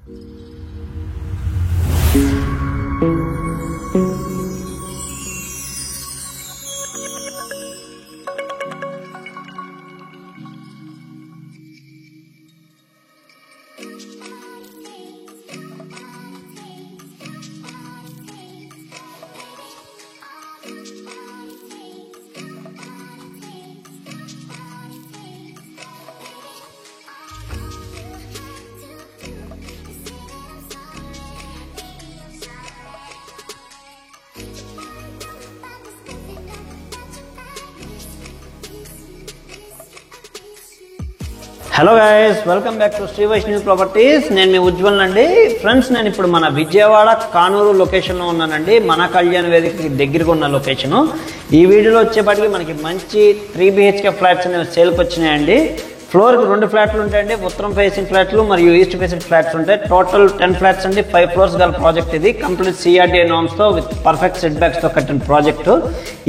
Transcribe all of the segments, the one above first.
Hello guys, welcome back to Shri Vaishnavi properties. నేను మీ ఉజ్వల్ అండి. ఫ్రెండ్స్, నేను ఇప్పుడు మన విజయవాడ కానూరు లొకేషన్లో ఉన్నానండి. మన కళ్యాణ వేదికకి దగ్గరగా ఉన్న లొకేషను. ఈ వీడియోలో వచ్చేప్పటికి మనకి మంచి 3 BHK ఫ్లాట్స్ అనేవి సేల్కి వచ్చినాయండి. ఫ్లోర్కి 2 ఫ్లాట్లు ఉంటాయండి. ఉత్తరం ఫేసింగ్ ఫ్లాట్లు మరియు ఈస్ట్ ఫేసింగ్ ఫ్లాట్స్ ఉంటాయి. టోటల్ 10 ఫ్లాట్స్ అండి. 5 ఫ్లోర్స్ గల ప్రాజెక్ట్ ఇది. కంప్లీట్ CRDA నామ్స్తో విత్ పర్ఫెక్ట్ సెట్ బ్యాక్స్తో కట్టిన ప్రాజెక్టు.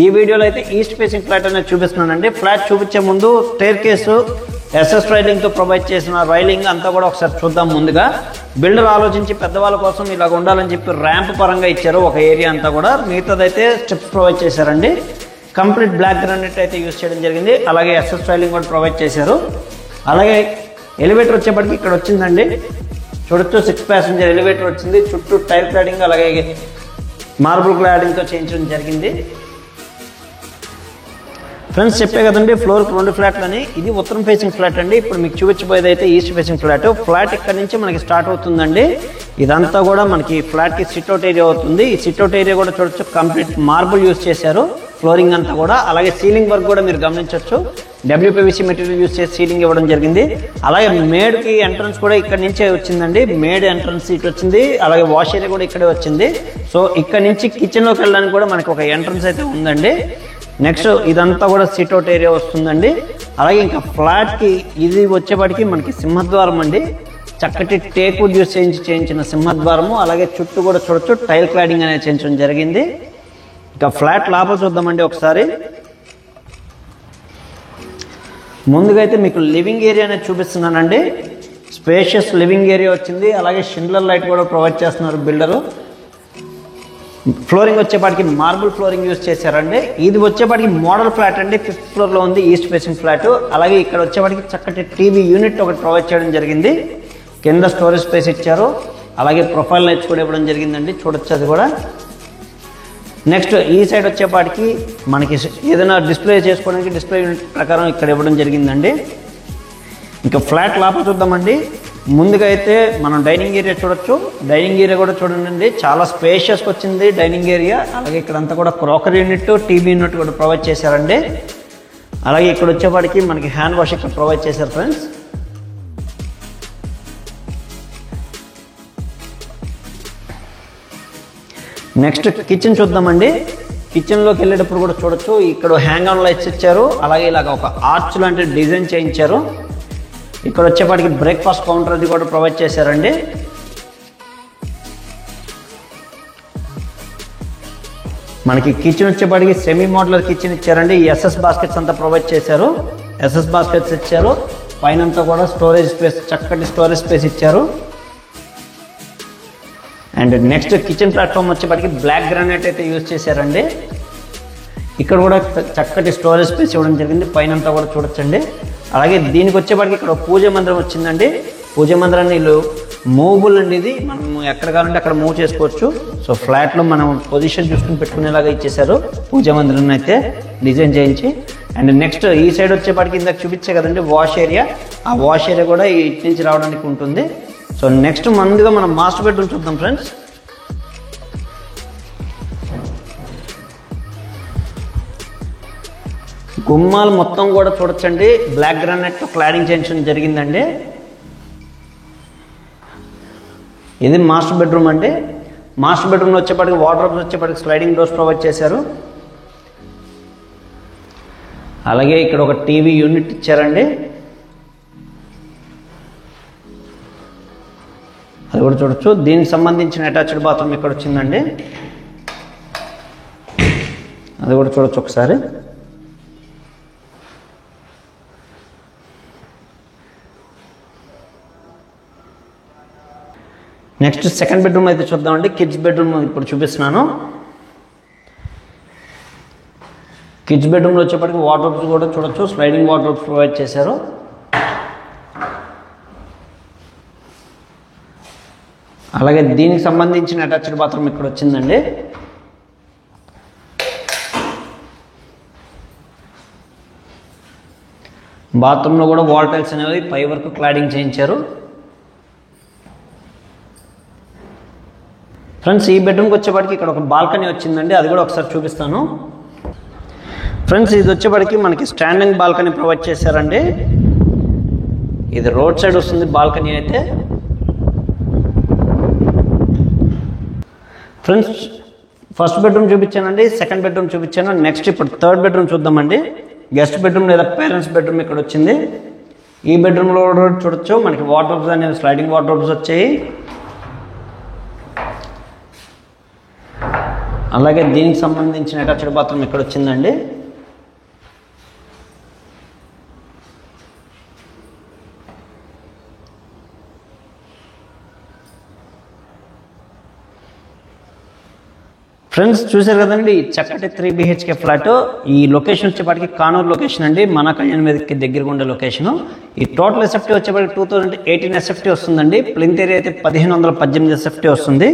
ఈ వీడియోలో అయితే ఈస్ట్ ఫేసింగ్ ఫ్లాట్ అనేది చూపిస్తున్నానండి. ఫ్లాట్ చూపించే ముందు స్టైర్ కేసు SS రైలింగ్తో ప్రొవైడ్ చేసిన రైలింగ్ అంతా కూడా ఒకసారి చూద్దాం. ముందుగా బిల్డర్ ఆలోచించి పెద్దవాళ్ళ కోసం ఇలాగ ఉండాలని చెప్పి ర్యాంప్ పరంగా ఇచ్చారు ఒక ఏరియా అంతా కూడా. మిగతాదైతే స్టెప్స్ ప్రొవైడ్ చేశారండి. కంప్లీట్ బ్లాక్ గ్రానైట్ అయితే యూజ్ చేయడం జరిగింది. అలాగే SS రైలింగ్ కూడా ప్రొవైడ్ చేశారు. అలాగే ఎలివేటర్ వచ్చేప్పటికి ఇక్కడ వచ్చిందండి. చూడొచ్చు, 6 ప్యాసింజర్ ఎలివేటర్ వచ్చింది. చుట్టూ టైల్ క్లాడింగ్ అలాగే మార్బుల్ క్లాడింగ్తో చేయించడం జరిగింది. ఫ్రెండ్స్, చెప్పే కదండి ఫ్లోర్కి 2 ఫ్లాట్లు అని. ఇది ఉత్తరం ఫేసింగ్ ఫ్లాట్ అండి. ఇప్పుడు మీకు చూపించబోయేది అయితే ఈస్ట్ ఫేసింగ్ ఫ్లాట్. ఫ్లాట్ ఇక్కడ నుంచి మనకి స్టార్ట్ అవుతుందండి. ఇదంతా కూడా మనకి ఫ్లాట్కి సిట్అవుట్ ఏరియా అవుతుంది. ఈ సిట్అవుట్ ఏరియా కూడా చూడొచ్చు, కంప్లీట్ మార్బుల్ యూజ్ చేశారు ఫ్లోరింగ్ అంతా కూడా. అలాగే సీలింగ్ వర్క్ కూడా మీరు గమనించవచ్చు. WPVC మెటీరియల్ యూజ్ చేసి సీలింగ్ ఇవ్వడం జరిగింది. అలాగే మేడ్కి ఎంట్రన్స్ కూడా ఇక్కడ నుంచే వచ్చిందండి. మేడ్ ఎంట్రన్స్ ఇటు వచ్చింది. అలాగే వాష్ ఏరియా కూడా ఇక్కడే వచ్చింది. సో ఇక్కడ నుంచి కిచెన్లోకి వెళ్ళడానికి కూడా మనకి ఒక ఎంట్రన్స్ అయితే ఉందండి. నెక్స్ట్ ఇదంతా కూడా సిట్అవుట్ ఏరియా వస్తుందండి. అలాగే ఇంకా ఫ్లాట్కి ఇది వచ్చేప్పటికి మనకి సింహద్వారం అండి. చక్కటి టేక్వుడ్ యూస్ చేయించిన సింహద్వారము. అలాగే చుట్టూ కూడా చూడొచ్చు, టైల్ క్లాడింగ్ అనేది చేయించడం జరిగింది. ఇంకా ఫ్లాట్ లోపల చూద్దామండి ఒకసారి. ముందుగా అయితే మీకు లివింగ్ ఏరియా అనేది చూపిస్తున్నానండి. స్పేషియస్ లివింగ్ ఏరియా వచ్చింది. అలాగే షిండ్లర్ లైట్ కూడా ప్రొవైడ్ చేస్తున్నారు బిల్డరు. ఫ్లోరింగ్ వచ్చేపాటికి మార్బుల్ ఫ్లోరింగ్ యూజ్ చేశారండి. ఇది వచ్చేపాటికి మోడల్ ఫ్లాట్ అండి. 5th ఫ్లోర్లో ఉంది ఈస్ట్ ఫేసింగ్ ఫ్లాట్. అలాగే ఇక్కడ వచ్చేపాటికి చక్కటి టీవీ యూనిట్ ఒకటి ప్రొవైడ్ చేయడం జరిగింది. కింద స్టోరేజ్ స్పేస్ ఇచ్చారు. అలాగే ప్రొఫైల్ లైట్స్ కూడా ఇవ్వడం జరిగిందండి. చూడొచ్చు అది కూడా. నెక్స్ట్ ఈ సైడ్ వచ్చేపాటికి మనకి ఏదైనా డిస్ప్లే చేసుకోవడానికి డిస్ప్లే యూనిట్ ప్రకారం ఇక్కడ ఇవ్వడం జరిగిందండి. ఇంకా ఫ్లాట్ లోపల చూద్దామండి. ముందుగా అయితే మనం డైనింగ్ ఏరియా చూడొచ్చు. డైనింగ్ ఏరియా కూడా చూడండి, చాలా స్పేషియస్గా వచ్చింది డైనింగ్ ఏరియా. అలాగే ఇక్కడంతా కూడా క్రాకరీ యూనిట్, టీవీ యూనిట్ కూడా ప్రొవైడ్ చేశారండి. అలాగే ఇక్కడ వచ్చేపాటికి మనకి హ్యాండ్ వాష్ ఇక్కడ ప్రొవైడ్ చేశారు ఫ్రెండ్స్. నెక్స్ట్ కిచెన్ చూద్దామండి. కిచెన్లోకి వెళ్ళేటప్పుడు కూడా చూడొచ్చు, ఇక్కడ హ్యాంగ్ ఆన్ లైట్స్ ఇచ్చారు. అలాగే ఇలాగ ఒక ఆర్చ్ లాంటి డిజైన్ చేయించారు. ఇక్కడ వచ్చేపాటికి బ్రేక్ఫాస్ట్ కౌంటర్ అది కూడా ప్రొవైడ్ చేశారండి. మనకి కిచెన్ వచ్చేపాటికి సెమీ మోడ్యులర్ కిచెన్ ఇచ్చారండి. SS బాస్కెట్స్ అంతా ప్రొవైడ్ చేశారు. SS బాస్కెట్స్ ఇచ్చారు. పైనంతా కూడా స్టోరేజ్ స్పేస్, చక్కటి స్టోరేజ్ స్పేస్ ఇచ్చారు. అండ్ నెక్స్ట్ కిచెన్ ప్లాట్ఫామ్ వచ్చేపాటికి బ్లాక్ గ్రానైట్ అయితే యూజ్ చేశారండి. ఇక్కడ కూడా చక్కటి స్టోరేజ్ స్పేస్ ఇవ్వడం జరిగింది. పైనంతా కూడా చూడొచ్చండి. అలాగే దీనికి వచ్చేపాటికి ఇక్కడ పూజ మందిరం వచ్చిందండి. పూజ మందిరాన్ని వీళ్ళు మూవబుల్ అండి. ఇది మనం ఎక్కడ కావాలంటే అక్కడ మూవ్ చేసుకోవచ్చు. సో ఫ్లాట్లో మనం పొజిషన్ చూసుకుని పెట్టుకునేలాగా ఇచ్చేసారు పూజ మందిరాన్ని అయితే డిజైన్ చేయించి. అండ్ నెక్స్ట్ ఈ సైడ్ వచ్చేపాటికి ఇందాక చూపించే కదండి వాష్ ఏరియా. ఆ వాష్ ఏరియా కూడా ఇటు నుంచి రావడానికి ఉంటుంది. సో నెక్స్ట్ ముందుగా మనం మాస్టర్ బెడ్రూమ్ చూద్దాం ఫ్రెండ్స్. గుమ్మాలు మొత్తం కూడా చూడొచ్చండి, బ్లాక్ గ్రానైట్ క్లాడింగ్ చేయించడం జరిగిందండి. ఇది మాస్టర్ బెడ్రూమ్ అండి. మాస్టర్ బెడ్రూమ్లో వచ్చేప్పటికి వార్డ్రోబ్స్ వచ్చేప్పటికి స్లైడింగ్ డోర్స్ ప్రొవైడ్ చేశారు. అలాగే ఇక్కడ ఒక టీవీ యూనిట్ ఇచ్చారండి. అది కూడా చూడొచ్చు. దీనికి సంబంధించిన అటాచ్డ్ బాత్రూమ్ ఇక్కడ వచ్చిందండి. అది కూడా చూడొచ్చు ఒకసారి. నెక్స్ట్ సెకండ్ బెడ్రూమ్ అయితే చూద్దామండి. కిడ్స్ బెడ్రూమ్ ఇప్పుడు చూపిస్తున్నాను. కిడ్స్ బెడ్రూమ్లో వచ్చేప్పటికి వార్డ్రోబ్స్ కూడా చూడొచ్చు. స్లైడింగ్ వార్డ్రోబ్స్ ప్రొవైడ్ చేశారు. అలాగే దీనికి సంబంధించిన అటాచ్డ్ బాత్రూమ్ ఇక్కడ వచ్చిందండి. బాత్రూంలో కూడా వాల్ టైల్స్ అనేవి పై వరకు క్లాడింగ్ చేయించారు. ఫ్రెండ్స్, ఈ బెడ్రూమ్కి వచ్చేప్పటికి ఇక్కడ ఒక బాల్కనీ వచ్చిందండి. అది కూడా ఒకసారి చూపిస్తాను. ఫ్రెండ్స్, ఇది వచ్చేప్పటికి మనకి స్టాండింగ్ బాల్కనీ ప్రొవైడ్ చేశారండి. ఇది రోడ్ సైడ్ వస్తుంది బాల్కనీ అయితే. ఫ్రెండ్స్, ఫస్ట్ బెడ్రూమ్ చూపించానండి, సెకండ్ బెడ్రూమ్ చూపించాను. నెక్స్ట్ ఇప్పుడు థర్డ్ బెడ్రూమ్ చూద్దామండి. గెస్ట్ బెడ్రూమ్ లేదా పేరెంట్స్ బెడ్రూమ్ ఇక్కడ వచ్చింది. ఈ బెడ్రూమ్లో చూడొచ్చు మనకి వార్డ్రోబ్స్ అనేవి స్లైడింగ్ వార్డ్రోబ్స్ వచ్చాయి. అలాగే దీనికి సంబంధించిన అటాచ్డ్ బాత్రూమ్ ఇక్కడ వచ్చిందండి. ఫ్రెండ్స్, చూసారు కదండి చక్కటి 3 BHK ఫ్లాట్. ఈ లొకేషన్ వచ్చేప్పటికి కానూరు లొకేషన్ అండి, మన కళ్యాణ్ వేదికకి దగ్గరగా ఉండే లొకేషన్. ఈ టోటల్ ఎస్ఎఫ్టీ వచ్చేప్పటికి 2018 ఎస్ఎఫ్టీ వస్తుందండి. ప్లింత్ ఏరియా అయితే 1518 ఎస్ఎఫ్టీ వస్తుంది.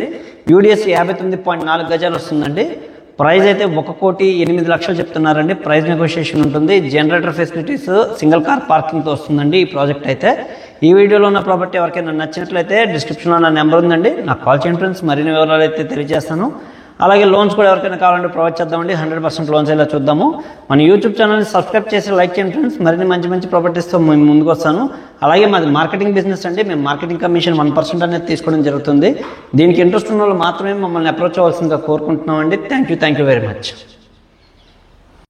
యూడిఎస్ 59.4 గజాలు వస్తుందండి. ప్రైస్ అయితే 1,08,00,000 చెప్తున్నారండి. ప్రైస్ నెగోషియేషన్ ఉంటుంది. జనరేటర్ ఫెసిలిటీస్, సింగిల్ కార్ పార్కింగ్తో వస్తుందండి ఈ ప్రాజెక్ట్ అయితే. ఈ వీడియోలో ఉన్న ప్రాపర్టీ ఎవరికైనా నచ్చినట్లయితే డిస్క్రిప్షన్లో నా నెంబర్ ఉందండి, నాకు కాల్ చేయండి ఫ్రెండ్స్. మరిన్ని వివరాలు అయితే తెలియజేస్తాను. అలాగే లోన్స్ కూడా ఎవరికైనా కావాలంటే ప్రొవైడ్ చేద్దామండి. 100% లోన్స్ ఇలా చూద్దాము. మన యూట్యూబ్ ఛానల్ని సబ్స్క్రైబ్ చేసి లైక్ చేయండి ఫ్రెండ్స్. మరిన్ని మంచి ప్రాపర్టీస్తో మేము ముందుకు వస్తాను. అలాగే మాది మార్కెటింగ్ బిజినెస్ అండి. మేము మార్కెటింగ్ కమిషన్ 1% అనేది తీసుకోవడం జరుగుతుంది. దీనికి ఇంట్రెస్ట్ ఉన్న వాళ్ళు మాత్రమే మమ్మల్ని అప్రోచ్ అవ్వాల్సిందిగా కోరుకుంటున్నామండి. Thank you very much.